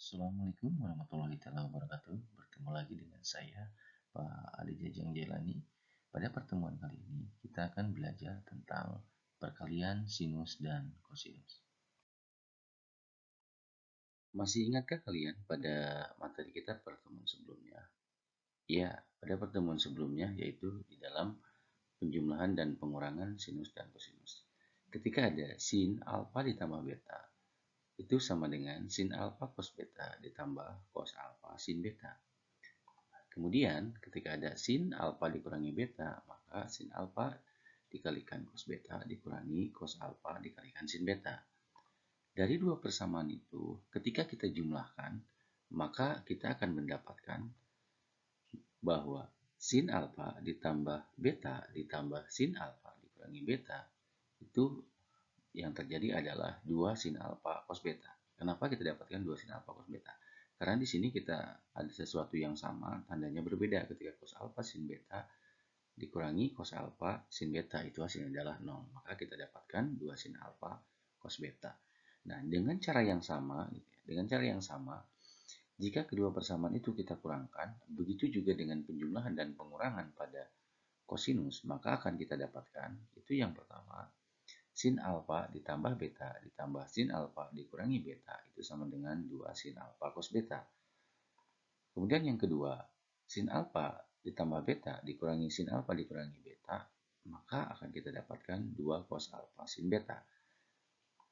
Assalamualaikum warahmatullahi wabarakatuh. Bertemu lagi dengan saya, Pak Adi Jajang Jelani. Pada pertemuan kali ini, kita akan belajar tentang perkalian sinus dan kosinus. Masih ingatkah kalian pada materi kita pertemuan sebelumnya? Ya, pada pertemuan sebelumnya yaitu di dalam penjumlahan dan pengurangan sinus dan kosinus. Ketika ada sin alfa ditambah beta, itu sama dengan sin alfa cos beta ditambah cos alfa sin beta. Kemudian ketika ada sin alfa dikurangi beta, maka sin alfa dikalikan cos beta dikurangi cos alfa dikalikan sin beta. Dari dua persamaan itu, ketika kita jumlahkan, maka kita akan mendapatkan bahwa sin alfa ditambah beta ditambah sin alfa dikurangi beta, itu yang terjadi adalah 2 sin alfa cos beta. Kenapa kita dapatkan 2 sin alfa cos beta? Karena di sini kita ada sesuatu yang sama, tandanya berbeda ketika cos alfa sin beta dikurangi cos alfa sin beta, itu hasilnya adalah 0. Maka kita dapatkan 2 sin alfa cos beta. Nah, dengan cara yang sama, jika kedua persamaan itu kita kurangkan, begitu juga dengan penjumlahan dan pengurangan pada kosinus, maka akan kita dapatkan, itu yang pertama, sin alfa ditambah beta ditambah sin alfa dikurangi beta itu sama dengan 2 sin alfa cos beta. Kemudian yang kedua, sin alfa ditambah beta dikurangi sin alfa dikurangi beta, maka akan kita dapatkan 2 cos alfa sin beta.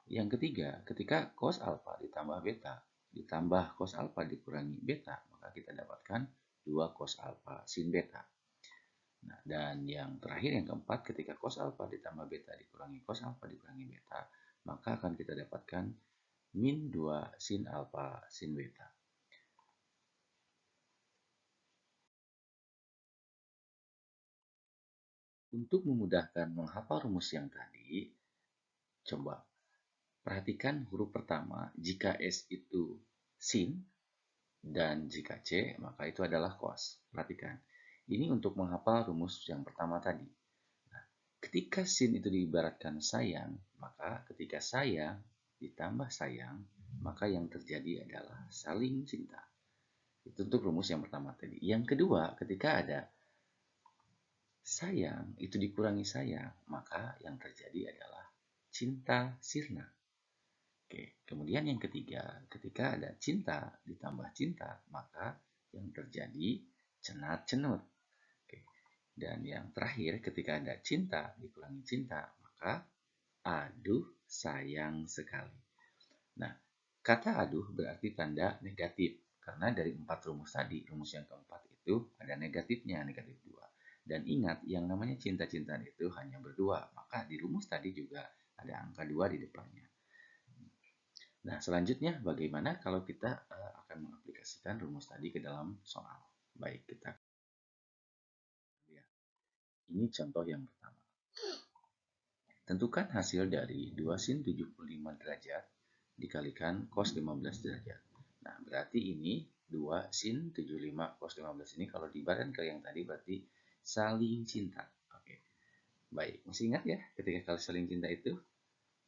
Yang ketiga, ketika cos alfa ditambah beta ditambah cos alfa dikurangi beta, maka kita dapatkan 2 cos alfa sin beta. Nah, dan yang terakhir yang keempat, ketika cos alfa ditambah beta dikurangi cos alfa dikurangi beta, maka akan kita dapatkan min 2 sin alfa sin beta. Untuk memudahkan menghafal rumus yang tadi, coba perhatikan huruf pertama, jika S itu sin dan jika C maka itu adalah cos. Perhatikan, ini untuk menghafal rumus yang pertama tadi. Ketika sin itu diibaratkan sayang, maka ketika sayang ditambah sayang, maka yang terjadi adalah saling cinta. Itu untuk rumus yang pertama tadi. Yang kedua, ketika ada sayang itu dikurangi sayang, maka yang terjadi adalah cinta sirna. Oke, kemudian yang ketiga, ketika ada cinta ditambah cinta, maka yang terjadi cenat cenut. Dan yang terakhir, ketika ada cinta dikurangi cinta, maka aduh sayang sekali. Nah, kata aduh berarti tanda negatif. Karena dari 4 rumus tadi, rumus yang keempat itu ada negatifnya, negatif 2. Dan ingat, yang namanya cinta-cintaan itu hanya berdua. Maka di rumus tadi juga ada angka 2 di depannya. Nah, selanjutnya bagaimana kalau kita akan mengaplikasikan rumus tadi ke dalam soal? Baik, kita lihat. Ini contoh yang pertama. Tentukan hasil dari 2 sin 75 derajat dikalikan cos 15 derajat. Nah, berarti ini 2 sin 75 cos 15 ini kalau diibaratkan ke yang tadi berarti saling cinta. Oke. Baik, masih ingat ya ketika kalau saling cinta itu?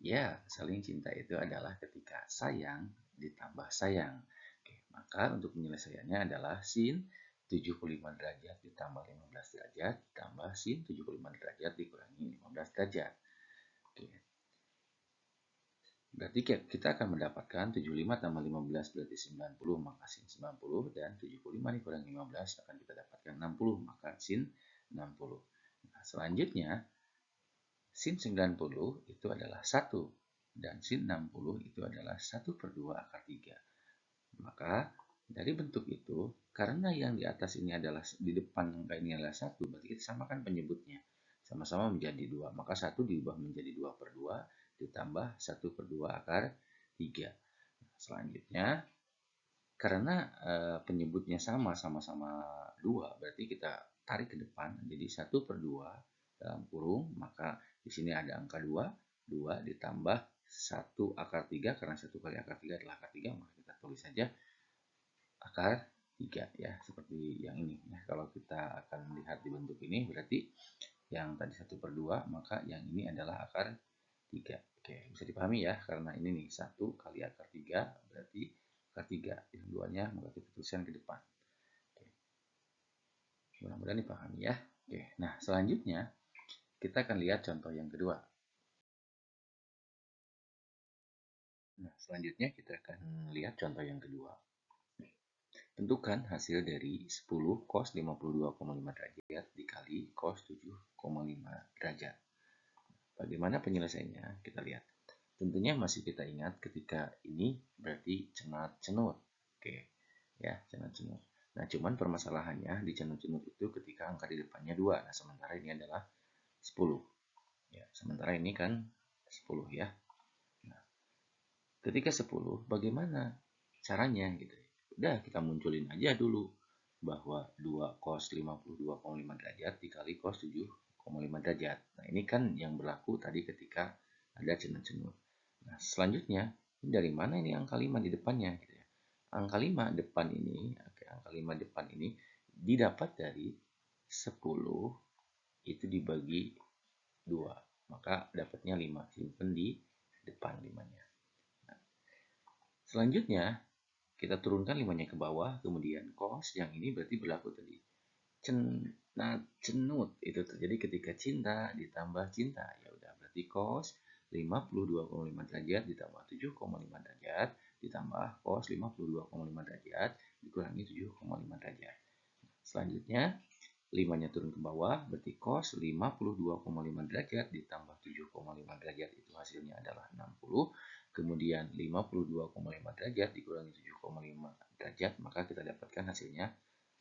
Ya, saling cinta itu adalah ketika sayang ditambah sayang. Oke, maka untuk penyelesaiannya adalah sin 75 derajat ditambah 15 derajat ditambah sin 75 derajat dikurangi 15 derajat. Oke. Berarti kita akan mendapatkan 75 tambah 15 berarti 90, maka sin 90, dan 75 dikurangi 15 akan kita dapatkan 60, maka sin 60. Nah, selanjutnya sin 90 itu adalah 1 dan sin 60 itu adalah 1 per 2 akar 3. Maka dari bentuk itu, karena yang di atas ini adalah di depan angka ini adalah 1, berarti kita samakan penyebutnya. Sama-sama menjadi 2, maka 1 diubah menjadi 2 per 2 ditambah 1 per 2 akar 3. Selanjutnya, karena penyebutnya sama-sama 2, berarti kita tarik ke depan jadi 1 per 2 dalam kurung, maka di sini ada angka 2, 2 ditambah 1 akar 3, karena 1 kali akar 3 adalah akar 3, maka kita tulis saja akar 3 ya, seperti yang ini ya. Kalau kita akan melihat di bentuk ini berarti yang tadi 1 per 2, maka yang ini adalah akar 3. Oke, bisa dipahami ya, karena ini nih 1 kali akar 3 berarti akar 3 itu keduanya, maka kita tuliskan ke depan. Oke. Mudah-mudahan dipahami ya. Oke. Nah, selanjutnya kita akan lihat contoh yang kedua. Nah, selanjutnya kita akan lihat contoh yang kedua. Tentukan hasil dari 10 cos 52,5 derajat dikali cos 7,5 derajat. Bagaimana penyelesaiannya? Kita lihat. Tentunya masih kita ingat ketika ini berarti cenat-cenut. Oke, ya, cenat-cenut. Nah, cuman permasalahannya di cenut-cenut itu ketika angka di depannya 2. Nah, sementara ini adalah 10. Ya, sementara ini kan 10 ya. Nah, ketika 10, bagaimana caranya gitu? Udah, kita munculin aja dulu bahwa 2 cos 52,5 derajat dikali cos 7,5 derajat. Nah, ini kan yang berlaku tadi ketika ada cenut-cenut. Nah, selanjutnya, dari mana ini angka 5 di depannya gitu ya. Angka 5 depan ini, angka 5 depan ini didapat dari 10 itu dibagi 2. Maka dapatnya 5. Simpen di depan 5-nya. Nah, selanjutnya, kita turunkan 5-nya ke bawah, kemudian cos yang ini berarti berlaku tadi. Cenut itu terjadi ketika cinta ditambah cinta. Ya udah, berarti cos 52,5 derajat ditambah 7,5 derajat ditambah cos 52,5 derajat dikurangi 7,5 derajat. Selanjutnya 5-nya turun ke bawah, berarti cos 52,5 derajat ditambah 7,5 derajat itu hasilnya adalah 60. Kemudian 52,5 derajat dikurangi 7,5 derajat, maka kita dapatkan hasilnya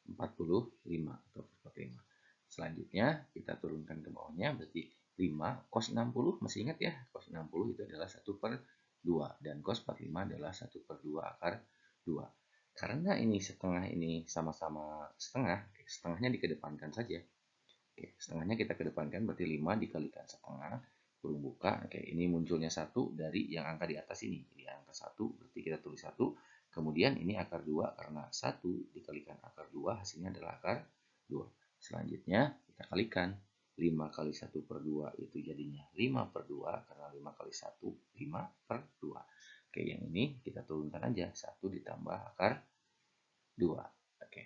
45 atau 45. Selanjutnya kita turunkan ke bawahnya, berarti 5 cos 60, masih ingat ya, cos 60 itu adalah 1/2 dan cos 45 adalah 1/2 akar 2. Karena ini setengah ini sama-sama setengah, setengahnya dikedepankan saja. Oke, setengahnya kita kedepankan, berarti 5 dikalikan setengah, kurung buka. Oke, ini munculnya 1 dari yang angka di atas ini. Jadi angka 1, berarti kita tulis 1. Kemudian ini akar 2, karena 1 dikalikan akar 2, hasilnya adalah akar 2. Selanjutnya, kita kalikan. 5 kali 1/2 itu jadinya 5/2, karena 5 kali 1, 5/2. Oke, yang ini kita turunkan aja. 1 ditambah akar 2. Oke.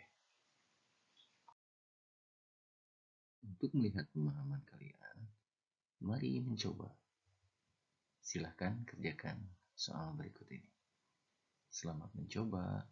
Untuk melihat pemahaman kalian, mari mencoba. Silahkan kerjakan soal berikut ini. Selamat mencoba.